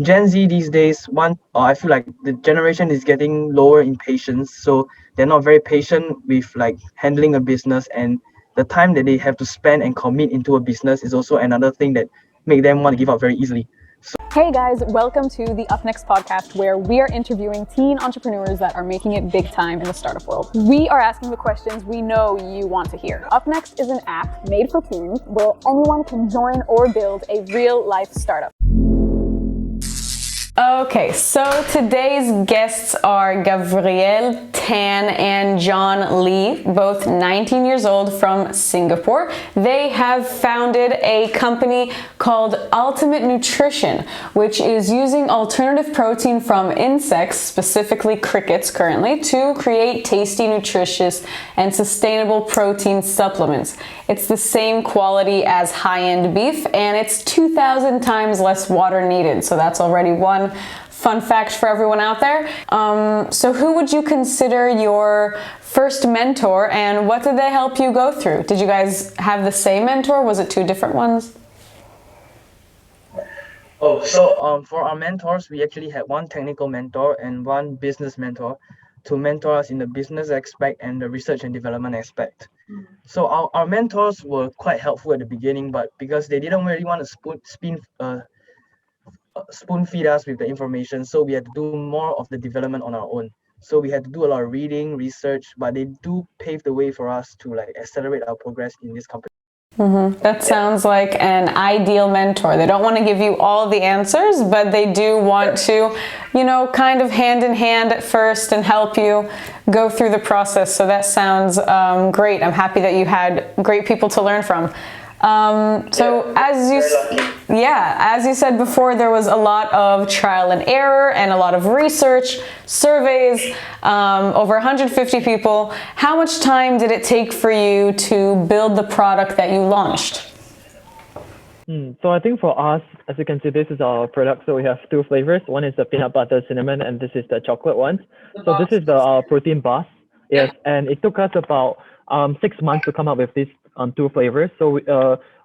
Gen Z these days, I feel like the generation is getting lower in patience, so they're not very patient with like handling a business, and the time that they have to spend and commit into a business is also another thing that make them want to give up very easily. Hey guys, welcome to the Up Next podcast, where we are interviewing teen entrepreneurs that are making it big time in the startup world. We are asking the questions we know you want to hear. Up Next is an app made for teens where anyone can join or build a real life startup. Okay, so today's guests are Gavriel, Tan, and John Lee, both 19 years old from Singapore. They have founded a company called Ultimate Nutrition, which is using alternative protein from insects, specifically crickets currently, to create tasty, nutritious, and sustainable protein supplements. It's the same quality as high-end beef, and it's 2,000 times less water needed, so that's already one fun fact for everyone out there. So who would you consider your first mentor, and what did they help you go through? Did you guys have the same mentor? Was it two different ones? For our mentors, we actually had one technical mentor and one business mentor to mentor us in the business aspect and the research and development aspect. So our mentors were quite helpful at the beginning, but because they didn't really want to spoon feed us with the information, so we had to do more of the development on our own. So we had to do a lot of reading, research, but they do pave the way for us to like accelerate our progress in this company. That sounds like an ideal mentor. They don't want to give you all the answers, but they do want to, kind of hand in hand at first and help you go through the process. So that sounds great. I'm happy that you had great people to learn from. As you said before, there was a lot of trial and error and a lot of research, surveys, over 150 people. How much time did it take for you to build the product that you launched? So I think for us, as you can see, this is our product. So we have two flavors. One is the peanut butter cinnamon, and this is the chocolate one. So this is the protein bars. Yes, and it took us about 6 months to come up with these two flavors. So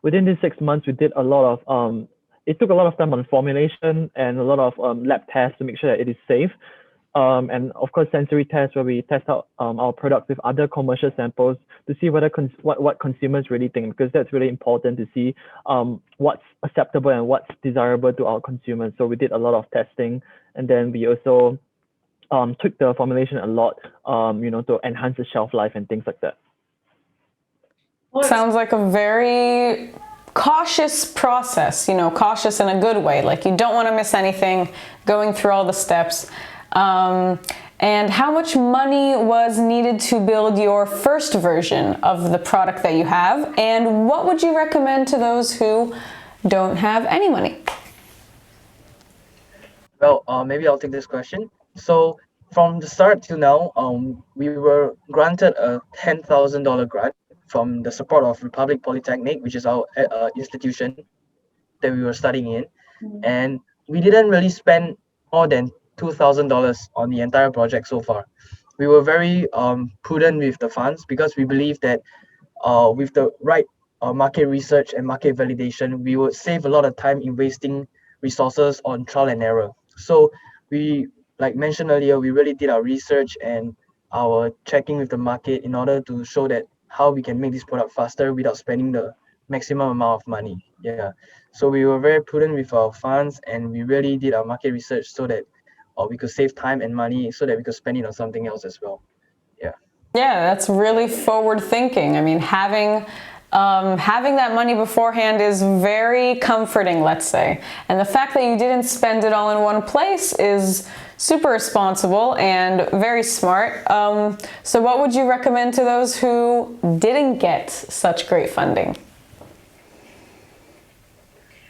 within these 6 months, we did a lot of it took a lot of time on formulation and a lot of lab tests to make sure that it is safe. And of course, sensory tests where we test out our product with other commercial samples to see whether what consumers really think, because that's really important to see what's acceptable and what's desirable to our consumers. So we did a lot of testing, and then we also tweaked the formulation a lot, to enhance the shelf life and things like that. Sounds like a very cautious process, cautious in a good way. Like you don't want to miss anything, going through all the steps. And how much money was needed to build your first version of the product that you have? And what would you recommend to those who don't have any money? Well, maybe I'll take this question. So from the start till now, we were granted a $10,000 grant from the support of Republic Polytechnic, which is our institution that we were studying in, and we didn't really spend more than $2,000 on the entire project so far. We were very prudent with the funds because we believe that with the right market research and market validation, we would save a lot of time in wasting resources on trial and error. So we, like mentioned earlier, we really did our research and our checking with the market in order to show that how we can make this product faster without spending the maximum amount of money. Yeah. So we were very prudent with our funds, and we really did our market research so that we could save time and money so that we could spend it on something else as well. Yeah. Yeah, that's really forward thinking. I mean, having that money beforehand is very comforting, let's say. And the fact that you didn't spend it all in one place is super responsible and very smart. So what would you recommend to those who didn't get such great funding?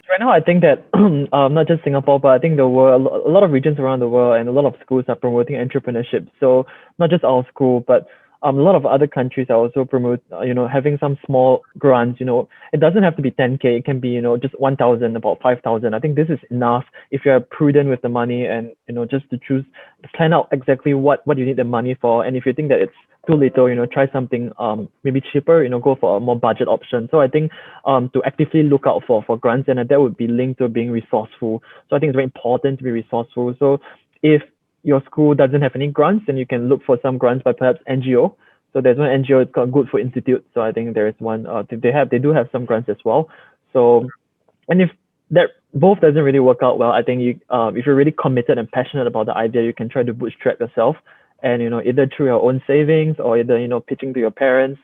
Right now, I think that not just Singapore, but I think the world, a lot of regions around the world and a lot of schools are promoting entrepreneurship. So not just our school, but a lot of other countries are also promote, having some small grants. It doesn't have to be 10K. It can be, just 1,000, about 5,000. I think this is enough if you're prudent with the money, and just to plan out exactly what you need the money for. And if you think that it's too little, try something maybe cheaper. Go for a more budget option. So I think to actively look out for grants, and that would be linked to being resourceful. So I think it's very important to be resourceful. So if your school doesn't have any grants, then you can look for some grants by perhaps NGO. So there's one NGO, it's called Good Food Institute. So I think there is one. They do have some grants as well. So, and if that both doesn't really work out well, I think if you're really committed and passionate about the idea, you can try to bootstrap yourself, and either through your own savings, or either pitching to your parents.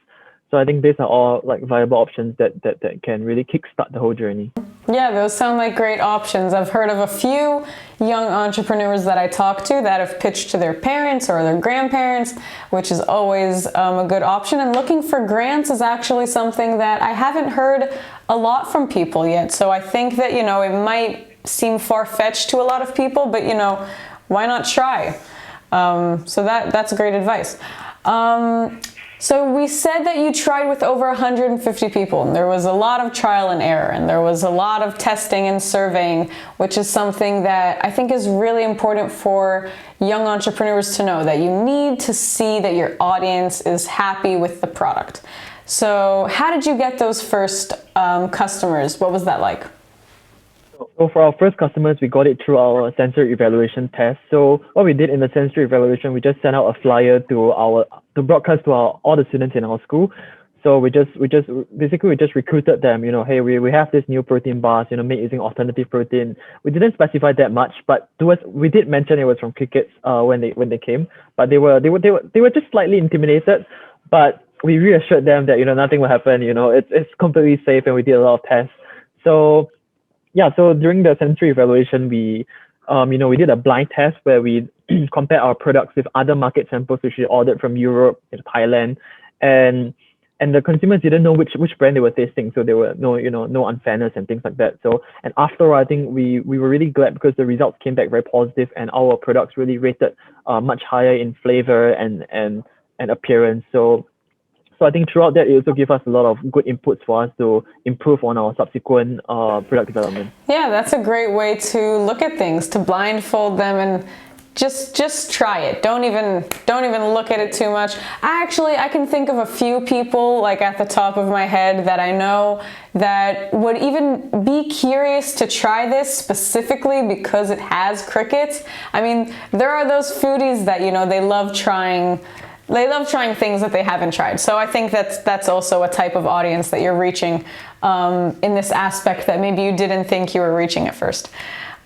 So I think these are all like viable options that can really kickstart the whole journey. Yeah, those sound like great options. I've heard of a few young entrepreneurs that I talk to that have pitched to their parents or their grandparents, which is always a good option. And looking for grants is actually something that I haven't heard a lot from people yet. So I think that, it might seem far-fetched to a lot of people, but, why not try? So that's great advice. So we said that you tried with over 150 people, and there was a lot of trial and error, and there was a lot of testing and surveying, which is something that I think is really important for young entrepreneurs to know, that you need to see that your audience is happy with the product. So how did you get those first customers? What was that like? So for our first customers, we got it through our sensory evaluation test. So what we did in the sensory evaluation, we just sent out a flyer to broadcast to all the students in our school. So we just recruited them. Hey, we have this new protein bars, made using alternative protein. We didn't specify that much, but we did mention it was from crickets when they came. But they were just slightly intimidated. But we reassured them that nothing will happen. It's completely safe, and we did a lot of tests. So yeah, so during the sensory evaluation, we did a blind test where we compared our products with other market samples which we ordered from Europe and Thailand, and the consumers didn't know which brand they were tasting, so there were no unfairness and things like that. So, and after all, I think we were really glad because the results came back very positive, and our products really rated much higher in flavor and appearance. So I think throughout that, it also gave us a lot of good inputs for us to improve on our subsequent product development. Yeah, that's a great way to look at things, to blindfold them and just try it. Don't even look at it too much. I can think of a few people like at the top of my head that I know that would even be curious to try this specifically because it has crickets. I mean, there are those foodies that, they love trying things that they haven't tried. So I think that's also a type of audience that you're reaching in this aspect that maybe you didn't think you were reaching at first.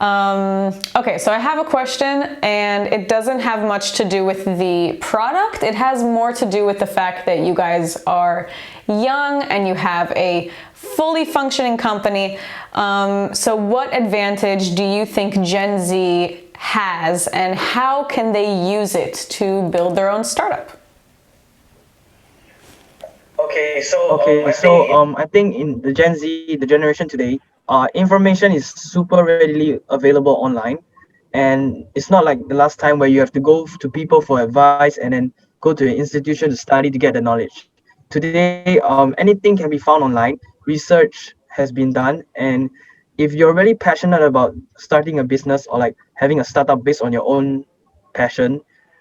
Okay, so I have a question, and it doesn't have much to do with the product. It has more to do with the fact that you guys are young and you have a fully functioning company. So what advantage do you think Gen Z has, and how can they use it to build their own startup? I think in the Gen Z, the generation today, information is super readily available online, and it's not like the last time where you have to go to people for advice and then go to an institution to study to get the knowledge. Today, anything can be found online. Research has been done, and if you're really passionate about starting a business or like having a startup based on your own passion,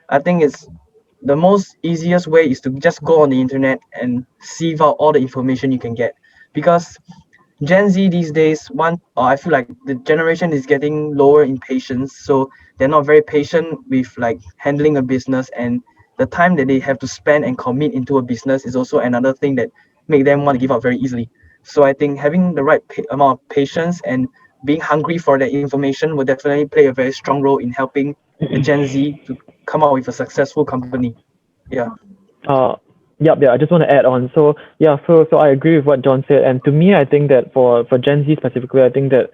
I think it's the most easiest way is to just go on the internet and sieve out all the information you can get. Because Gen Z these days, I feel like the generation is getting lower in patience, so they're not very patient with like handling a business, and the time that they have to spend and commit into a business is also another thing that make them want to give up very easily. So I think having the right amount of patience and being hungry for that information will definitely play a very strong role in helping the Gen Z to come out with a successful company. Yeah. Yeah. I just want to add on. So yeah, so I agree with what John said, and to me, I think that for Gen Z specifically, I think that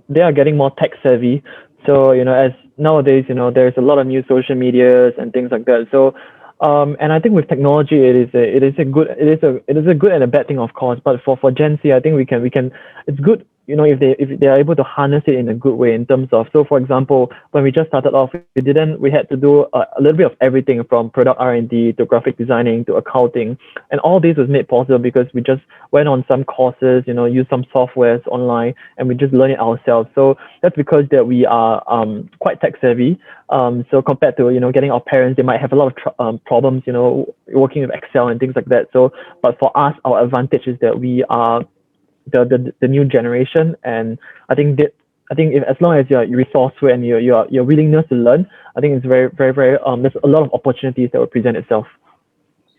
they are getting more tech savvy. So as nowadays, there's a lot of new social medias and things like that. So and I think with technology, it is a good and a bad thing, of course. But for Gen Z, I think we can it's good if they are able to harness it in a good way in terms of, so for example, when we just started off, we had to do a little bit of everything from product R&D to graphic designing to accounting, and all this was made possible because we just went on some courses, used some softwares online, and we just learned it ourselves. So that's because that we are quite tech savvy. So compared to getting our parents, they might have a lot of problems, working with Excel and things like that. So but for us, our advantage is that we are the new generation, and if as long as you're resourceful and your willingness to learn, I think it's very very very there's a lot of opportunities that will present itself.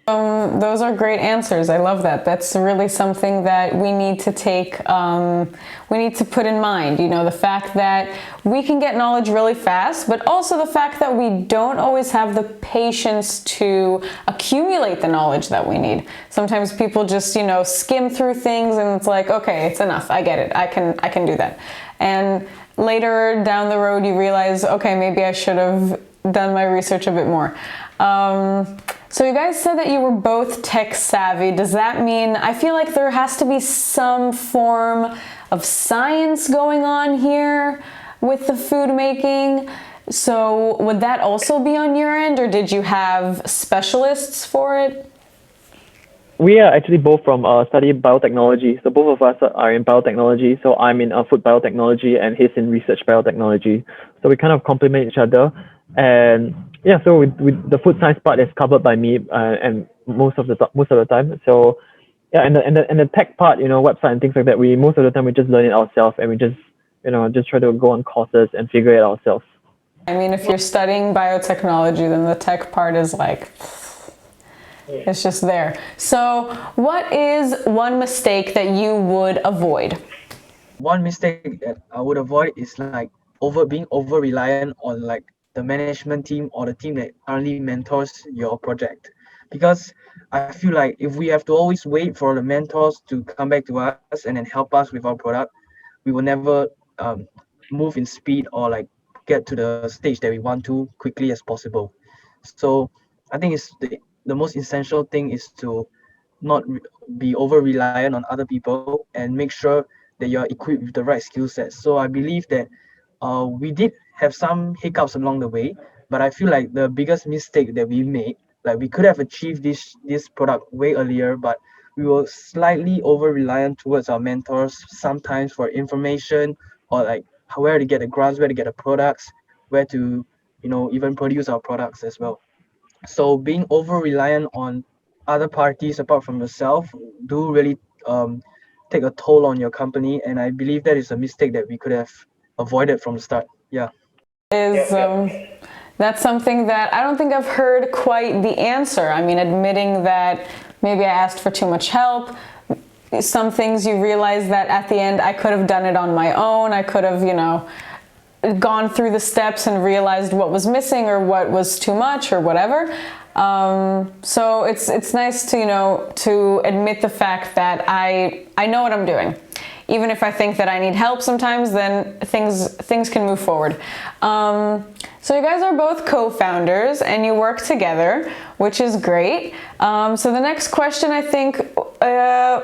Those are great answers. I love that. That's really something that we need to we need to put in mind. The fact that we can get knowledge really fast, but also the fact that we don't always have the patience to accumulate the knowledge that we need. Sometimes people just, skim through things and it's like, okay, it's enough. I get it. I can do that. And later down the road, you realize, okay, maybe I should have done my research a bit more. So you guys said that you were both tech savvy. Does that mean, I feel like there has to be some form of science going on here with the food making. So would that also be on your end, or did you have specialists for it? We are actually both from study biotechnology. So both of us are in biotechnology. So I'm in food biotechnology and he's in research biotechnology. So we kind of complement each other. And yeah, so with the food science part is covered by me and most of the time. So yeah, and the tech part, website and things like that, we most of the time we just learn it ourselves, and we just just try to go on courses and figure it ourselves. I mean, if you're studying biotechnology, then the tech part is like, it's just there. So what is one mistake that you would avoid? One mistake that I would avoid is like being over reliant on like the management team or the team that currently mentors your project. Because I feel like if we have to always wait for the mentors to come back to us and then help us with our product, we will never move in speed or like get to the stage that we want to quickly as possible. So I think it's the most essential thing is to not be over reliant on other people and make sure that you're equipped with the right skill sets. So I believe that we did have some hiccups along the way, but I feel like the biggest mistake that we made, like we could have achieved this product way earlier, but we were slightly over reliant towards our mentors sometimes for information or like where to get the grants, where to get the products, where to even produce our products as well. So being over reliant on other parties apart from yourself do really take a toll on your company, and I believe that is a mistake that we could have avoided from the start. Yeah. Is That's something that I don't think I've heard quite the answer. I mean, admitting that maybe I asked for too much help. Some things you realize that at the end I could have done it on my own. I could have, gone through the steps and realized what was missing or what was too much or whatever. So it's nice to to admit the fact that I know what I'm doing. Even if I think that I need help sometimes, then things can move forward. So you guys are both co-founders and you work together, which is great. So the next question I think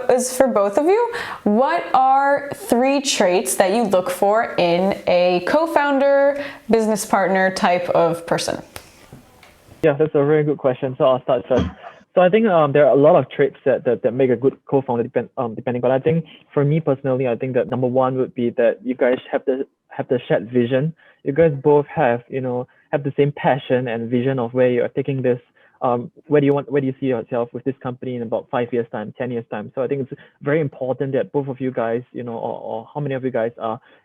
is for both of you. What are 3 traits that you look for in a co-founder, business partner type of person? Yeah, that's a very good question. So I'll start first. So I think there are a lot of traits that make a good co-founder depending. But I think for me personally, I think that number one would be that you guys have the shared vision. You guys both have have the same passion and vision of where you are taking this. Where do you see yourself with this company in about 5 years time, 10 years time? So I think it's very important that both of you guys, or how many of you guys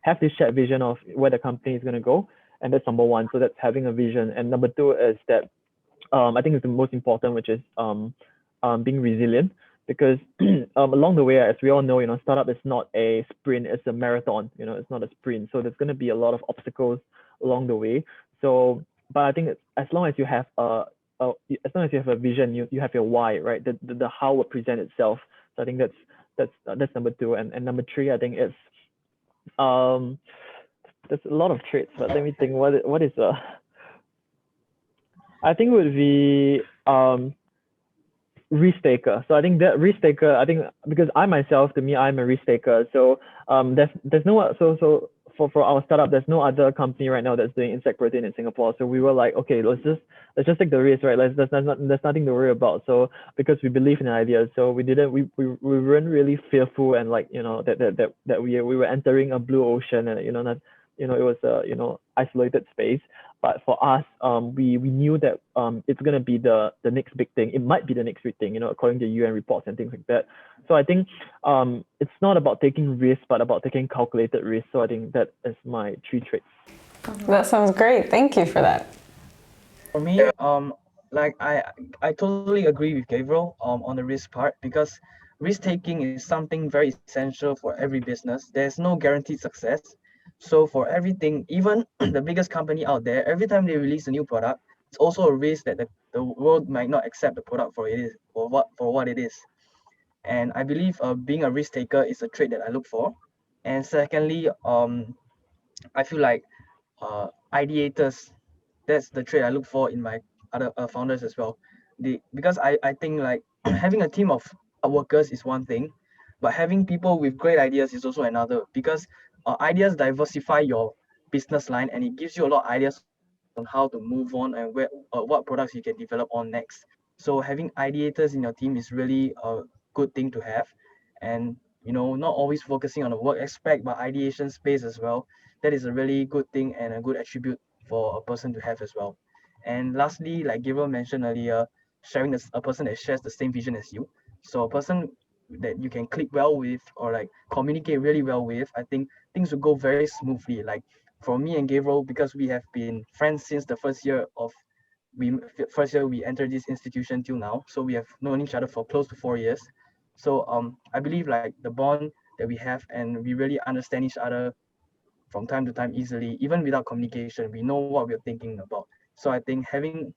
have this shared vision of where the company is going to go, and that's number one. So that's having a vision. And number two is that I think it's the most important, which is being resilient, because along the way, as we all know, startup is not a sprint; it's a marathon. It's not a sprint. So there's going to be a lot of obstacles along the way. So, but I think as long as you have as long as you have a vision, you have your why, right? The how will present itself. So I think that's number two, and number three, I think it's there's a lot of traits, but let me think. What is I think would be risk taker. So I think that risk taker, I think because I myself, to me, I'm a risk taker. So there's no for our startup, there's no other company right now that's doing insect protein in Singapore. So we were like, okay, let's just take the risk, right? There's nothing to worry about. So because we believe in the idea, so we weren't really fearful, and like that we were entering a blue ocean, and not it was a isolated space. But for us, we knew that it's gonna be the next big thing. It might be the next big thing, according to UN reports and things like that. So I think it's not about taking risks, but about taking calculated risks. So I think that is my 3 traits. That sounds great. Thank you for that. For me, like I totally agree with Gabriel on the risk part, because risk taking is something very essential for every business. There's no guaranteed success. So for everything, even the biggest company out there, every time they release a new product, it's also a risk that the world might not accept the product for it is, for what it is. And I believe being a risk taker is a trait that I look for. And secondly, I feel like ideators, that's the trait I look for in my other founders as well. Because I think like having a team of workers is one thing, but having people with great ideas is also another, because ideas diversify your business line, and it gives you a lot of ideas on how to move on and what products you can develop on next. So having ideators in your team is really a good thing to have. And not always focusing on the work aspect, but ideation space as well. That is a really good thing and a good attribute for a person to have as well. And lastly, like Gabriel mentioned earlier, sharing a person that shares the same vision as you. So a person that you can click well with, or like communicate really well with, I think things will go very smoothly. Like for me and Gabriel, because we have been friends since the first year we entered this institution till now, so we have known each other for close to 4 years. So I believe like the bond that we have, and we really understand each other from time to time easily, even without communication. We know what we're thinking about. So I think having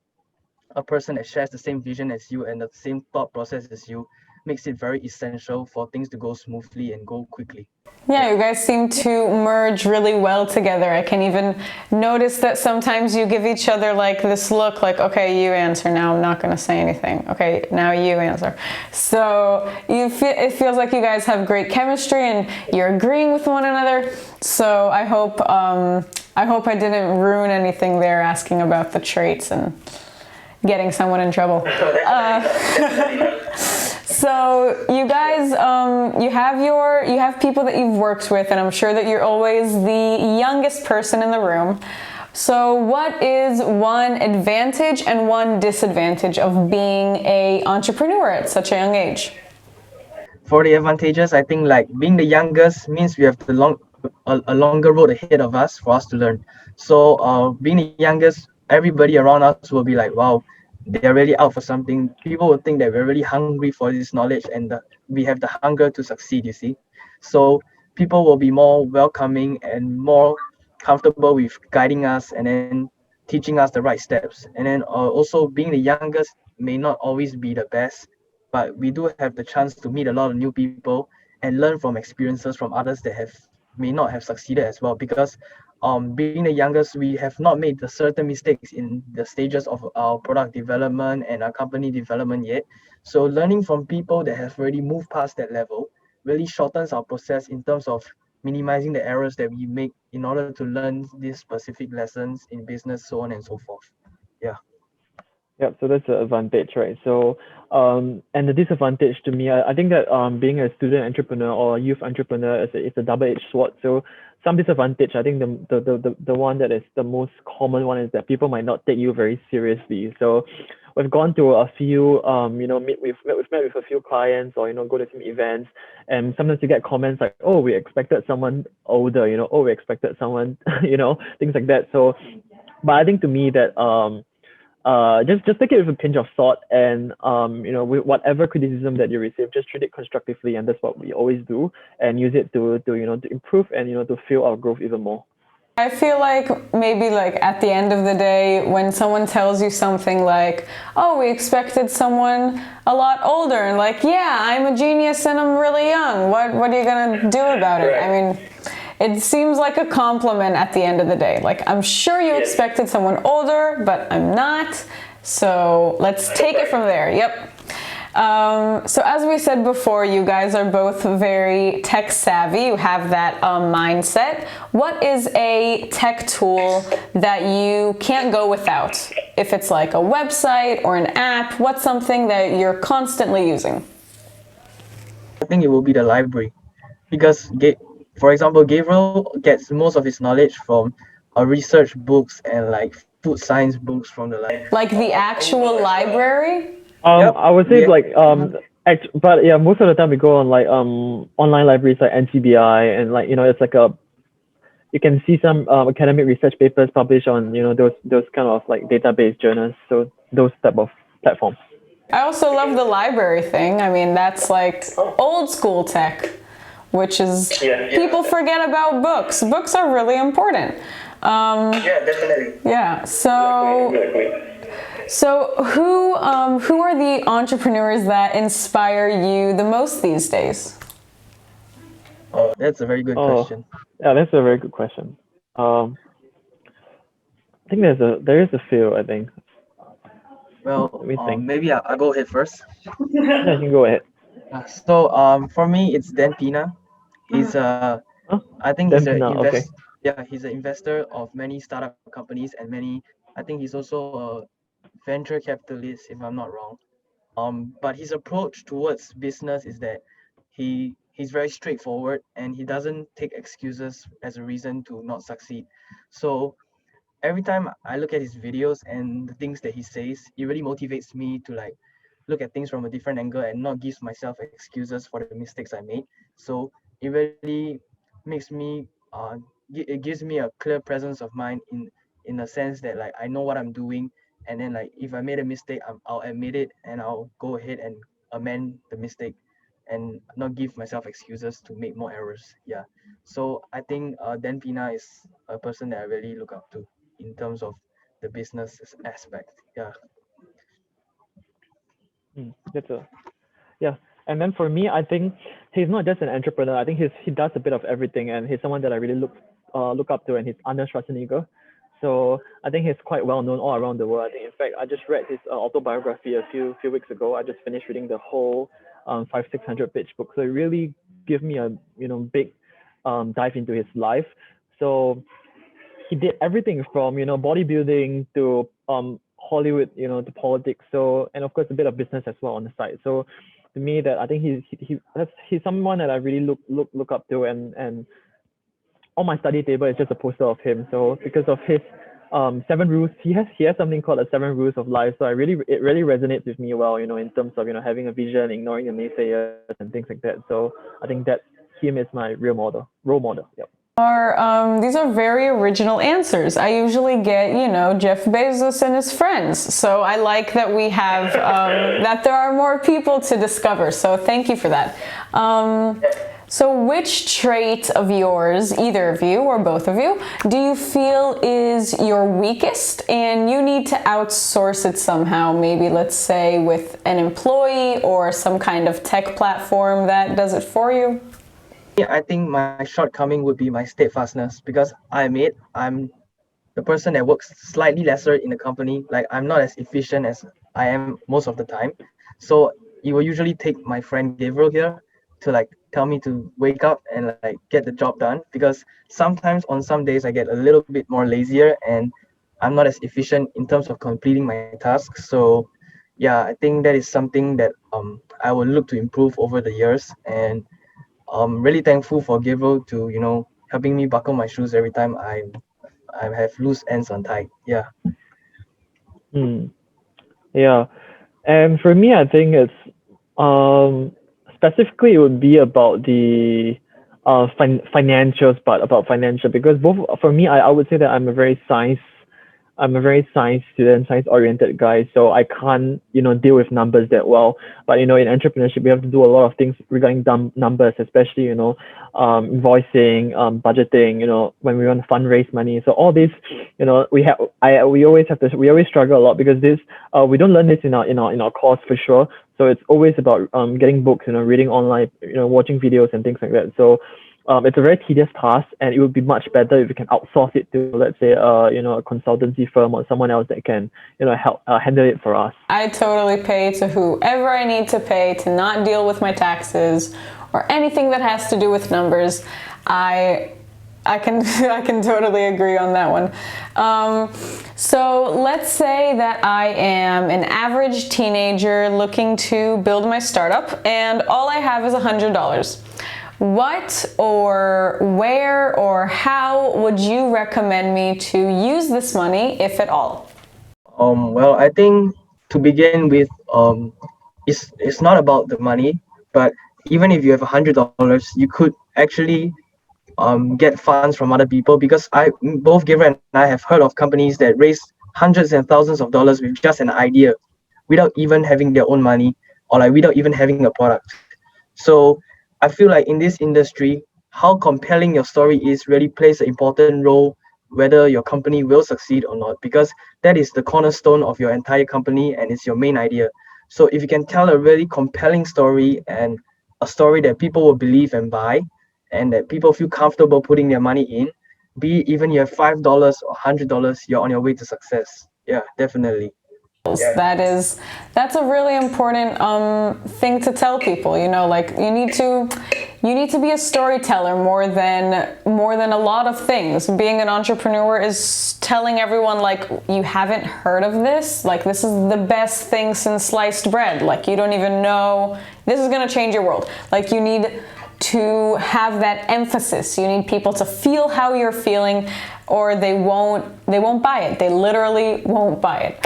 a person that shares the same vision as you and the same thought process as you makes it very essential for things to go smoothly and go quickly. Yeah, you guys seem to merge really well together. I can even notice that sometimes you give each other like this look, like, okay, you answer now, I'm not going to say anything. Okay, now you answer. So it feels like you guys have great chemistry and you're agreeing with one another. So I hope I didn't ruin anything there asking about the traits and getting someone in trouble. So you guys, you have people that you've worked with, and I'm sure that you're always the youngest person in the room. So what is one advantage and one disadvantage of being an entrepreneur at such a young age? For the advantages, I think like being the youngest means we have a longer road ahead of us for us to learn. So being the youngest, everybody around us will be like, wow, they're really out for something. People will think that we're really hungry for this knowledge, and we have the hunger to succeed, you see. So people will be more welcoming and more comfortable with guiding us, and then teaching us the right steps. And then also being the youngest may not always be the best, but we do have the chance to meet a lot of new people and learn from experiences from others that have may not have succeeded as well. Because being the youngest, we have not made the certain mistakes in the stages of our product development and our company development yet. So learning from people that have already moved past that level really shortens our process in terms of minimizing the errors that we make in order to learn these specific lessons in business, so on and so forth. Yeah. Yep, so that's the advantage, right? So, and the disadvantage to me, I think that being a student entrepreneur or a youth entrepreneur is a double-edged sword. So, some disadvantage, I think the one that is the most common one is that people might not take you very seriously. So, we've gone to a few, we've met with a few clients, or go to some events, and sometimes you get comments like, "Oh, we expected someone older," "Oh, we expected someone," things like that. So, but I think to me that just take it with a pinch of salt, and with whatever criticism that you receive, just treat it constructively, and that's what we always do, and use it to improve and to fuel our growth even more. I feel like maybe like at the end of the day, when someone tells you something like, oh, we expected someone a lot older, and like, yeah, I'm a genius and I'm really young. What are you gonna do about it? I mean, it seems like a compliment at the end of the day. Like, I'm sure you expected someone older, but I'm not. So let's take it from there. Yep. So as we said before, you guys are both very tech savvy. You have that mindset. What is a tech tool that you can't go without? If it's like a website or an app, what's something that you're constantly using? I think it will be the library because, for example, Gabriel gets most of his knowledge from research books and like food science books from the library. Like the actual library? Yep. I would say We like but yeah, most of the time we go on like online libraries like NCBI, and like it's like a you can see some academic research papers published on those kind of like database journals. So those type of platforms. I also love the library thing. I mean, that's like old school tech, which is people forget about books. Books are really important. Yeah, definitely. Yeah. So who are the entrepreneurs that inspire you the most these days? Oh, that's a very good Oh, question. yeah, that's a very good question. I think there is a few. I think. Well, Let me think. maybe I'll go ahead first. Yeah, you can go ahead. So, for me, it's Dan Pina. He's Huh? I think he's Then a now, okay. yeah, he's an investor of many startup companies and many. I think he's also a venture capitalist, if I'm not wrong. But his approach towards business is that he's very straightforward and he doesn't take excuses as a reason to not succeed. So every time I look at his videos and the things that he says, it really motivates me to like look at things from a different angle and not give myself excuses for the mistakes I made. So it really makes me it gives me a clear presence of mind in a sense that like I know what I'm doing, and then like if I made a mistake, I'll admit it and I'll go ahead and amend the mistake and not give myself excuses to make more errors. Yeah. So I think Dan Pina is a person that I really look up to in terms of the business aspect. Yeah. That's a Yeah. And then for me, I think he's not just an entrepreneur. I think he does a bit of everything, and he's someone that I really look up to, and he's Arnold Schwarzenegger. So I think he's quite well known all around the world. I think, in fact, I just read his autobiography a few weeks ago. I just finished reading the whole 500-600 page book. So it really gave me a big dive into his life. So he did everything from bodybuilding to Hollywood, to politics. So, and of course a bit of business as well on the side. So to me, that I think he's someone that I really look up to, and on my study table is just a poster of him. So because of his 7 rules, he has something called the 7 rules of life. So it really resonates with me well, in terms of having a vision, ignoring the naysayers and things like that. So I think that him is my role model. Yep. These are very original answers. I usually get, Jeff Bezos and his friends. So I like that we have, that there are more people to discover. So thank you for that. So which trait of yours, either of you or both of you, do you feel is your weakest and you need to outsource it somehow? Maybe let's say with an employee or some kind of tech platform that does it for you? Yeah, I think my shortcoming would be my steadfastness because I admit I'm the person that works slightly lesser in the company. Like I'm not as efficient as I am most of the time. So it will usually take my friend Gabriel here to like tell me to wake up and like get the job done because sometimes on some days I get a little bit more lazier and I'm not as efficient in terms of completing my tasks. So yeah, I think that is something that I will look to improve over the years, and I'm really thankful for Gabriel to helping me buckle my shoes every time I have loose ends untied. Yeah. Hmm. Yeah. And for me, I think it's specifically it would be about the financials, but about financial, because both for me, I would say that I'm a very science student, science oriented guy, so I can't, deal with numbers that well. But in entrepreneurship, we have to do a lot of things regarding numbers, especially invoicing, budgeting. When we want to fundraise money. So all this, we always struggle a lot because this we don't learn this in our course for sure. So it's always about getting books, reading online, watching videos and things like that. So it's a very tedious task, and it would be much better if you can outsource it to, let's say, a consultancy firm or someone else that can, help handle it for us. I totally pay to whoever I need to pay to not deal with my taxes or anything that has to do with numbers. I can I can totally agree on that one. So let's say that I am an average teenager looking to build my startup, and all I have is $100. What or where or how would you recommend me to use this money, if at all? Well, I think to begin with, it's not about the money, but even if you have $100, you could actually get funds from other people, because both Gavriel and I have heard of companies that raise hundreds and thousands of dollars with just an idea, without even having their own money, or like without even having a product. So I feel like in this industry, how compelling your story is really plays an important role whether your company will succeed or not, because that is the cornerstone of your entire company and it's your main idea. So if you can tell a really compelling story, and a story that people will believe and buy, and that people feel comfortable putting their money in, be it even you have $5 or $100, you're on your way to success. Yeah, definitely. That's a really important thing to tell people. Like you need to be a storyteller more than a lot of things. Being an entrepreneur is telling everyone, like, you haven't heard of this, like this is the best thing since sliced bread, like you don't even know, this is going to change your world. Like, you need to have that emphasis. You need people to feel how you're feeling, or they won't buy it. They literally won't buy it.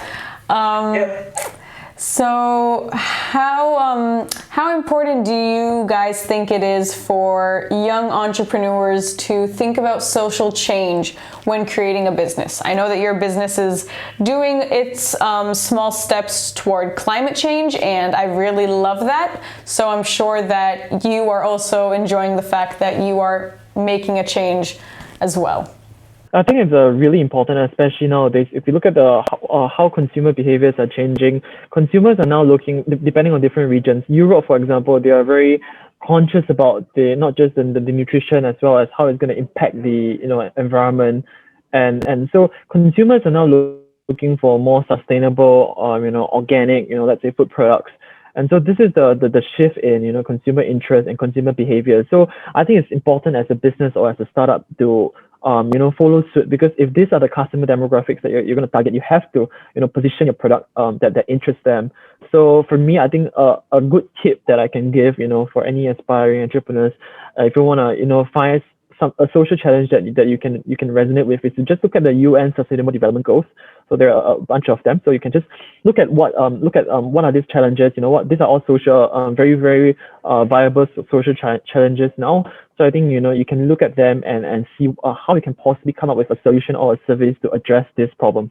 So how important do you guys think it is for young entrepreneurs to think about social change when creating a business? I know that your business is doing its small steps toward climate change, and I really love that. So I'm sure that you are also enjoying the fact that you are making a change as well. I think it's really important, especially nowadays. If you look at how consumer behaviors are changing, consumers are now looking, depending on different regions. Europe, for example, they are very conscious about not just the nutrition, as well as how it's going to impact the environment, and so consumers are now looking for more sustainable, organic, let's say food products. And so this is the shift in consumer interest and consumer behavior. So I think it's important as a business or as a startup to follow suit, because if these are the customer demographics that you're going to target, you have to position your product that interests them. So for me, I think a good tip that I can give for any aspiring entrepreneurs, if you want to find a social challenge that you can resonate with, is to just look at the UN Sustainable Development Goals. So there are a bunch of them. So you can just look at what are these challenges. These are all social, very very viable social challenges now. So I think you can look at them and see how you can possibly come up with a solution or a service to address this problem.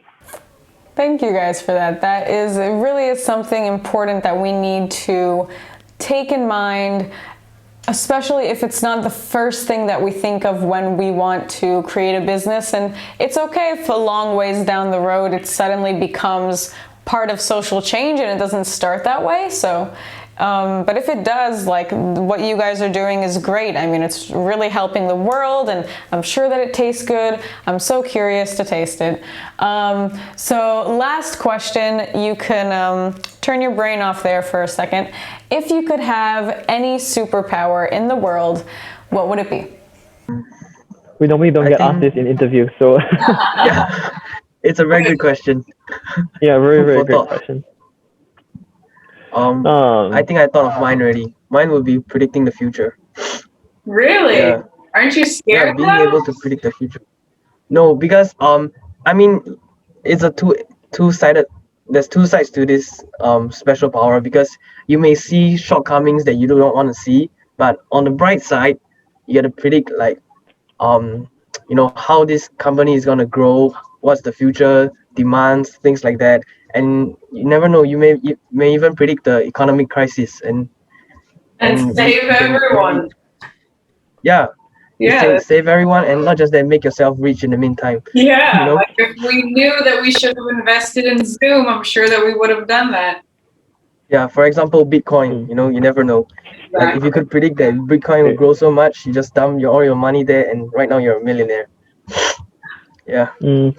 Thank you guys for that. It really is something important that we need to take in mind, especially if it's not the first thing that we think of when we want to create a business. And it's okay if a long ways down the road it suddenly becomes part of social change and it doesn't start that way. So but if it does, like what you guys are doing is great. I mean, it's really helping the world, and I'm sure that it tastes good. I'm so curious to taste it. So last question, you can turn your brain off there for a second. If you could have any superpower in the world, what would it be? We normally don't get asked this in interviews, so Yeah, it's a very good question. Yeah, very very great question. I think I thought of mine already. Mine would be predicting the future. Really? Yeah. Aren't you Yeah, scared? being though? able to predict the future. No, because I mean, it's a two-sided. There's two sides to this special power, because you may see shortcomings that you do not want to see, but on the bright side, you get to predict, like how this company is gonna grow, what's the future demands, things like that. And you never know, you may even predict the economic crisis, and And save you can everyone. yeah, you Yeah. save everyone, and not just that, make yourself rich in the meantime. Yeah. Like if we knew that we should have invested in Zoom, I'm sure that we would have done that. Yeah, for example, Bitcoin, you never know. Like if you could predict that Bitcoin will grow so much, you just dump all your money there, and right now you're a millionaire. Yeah. Mm.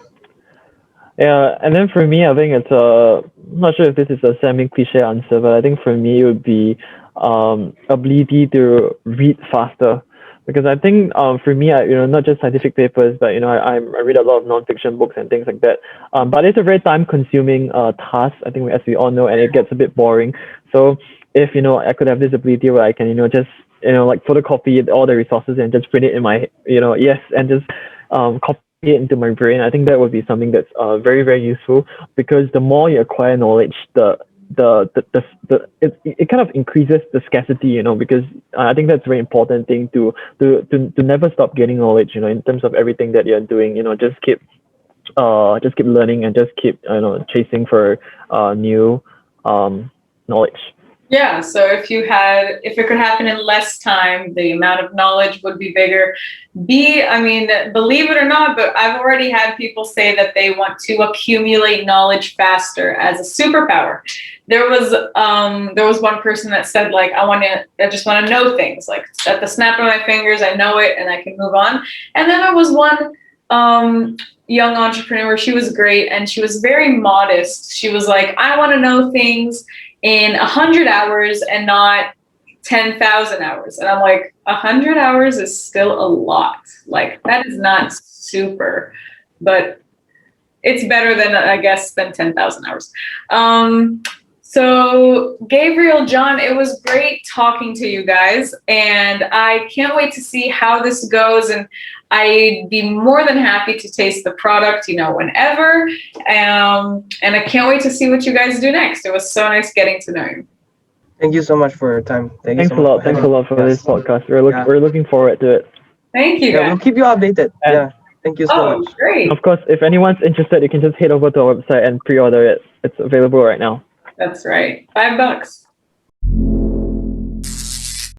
Yeah, and then for me, I think it's I'm not sure if this is a semi cliche answer, but I think for me it would be ability to read faster, because I think for me, not just scientific papers, but I read a lot of non-fiction books and things like that. But it's a very time-consuming task. I think as we all know, and it gets a bit boring. So if I could have this ability where I can just like photocopy all the resources and just print it in my yes, and just copy it into my brain. I think that would be something that's very very useful, because the more you acquire knowledge, it kind of increases the scarcity, because I think that's a very important thing to never stop getting knowledge, in terms of everything that you're doing. Just keep learning and just keep chasing for new knowledge. Yeah, so if it could happen in less time, the amount of knowledge would be bigger. I mean, believe it or not, but I've already had people say that they want to accumulate knowledge faster as a superpower. There was one person that said, like, I just want to know things, like at the snap of my fingers, I know it and I can move on. And then there was one young entrepreneur. She was great and she was very modest. She was like, I want to know things in 100 hours and not 10,000 hours. And I'm like, 100 hours is still a lot. Like, that is not super, but it's better than, I guess, than 10,000 hours. So Gavriel, John, it was great talking to you guys, and I can't wait to see how this goes, and I'd be more than happy to taste the product, whenever. And I can't wait to see what you guys do next. It was so nice getting to know you. Thank you so much for your time. Thank you Thanks so a much lot. Thanks a lot for this podcast. We're looking forward to it. Thank you, Yeah, guys. we'll keep you updated. And- Yeah. Thank you so much. Great. Of course, if anyone's interested, you can just head over to our website and pre-order it. It's available right now. That's right. $5.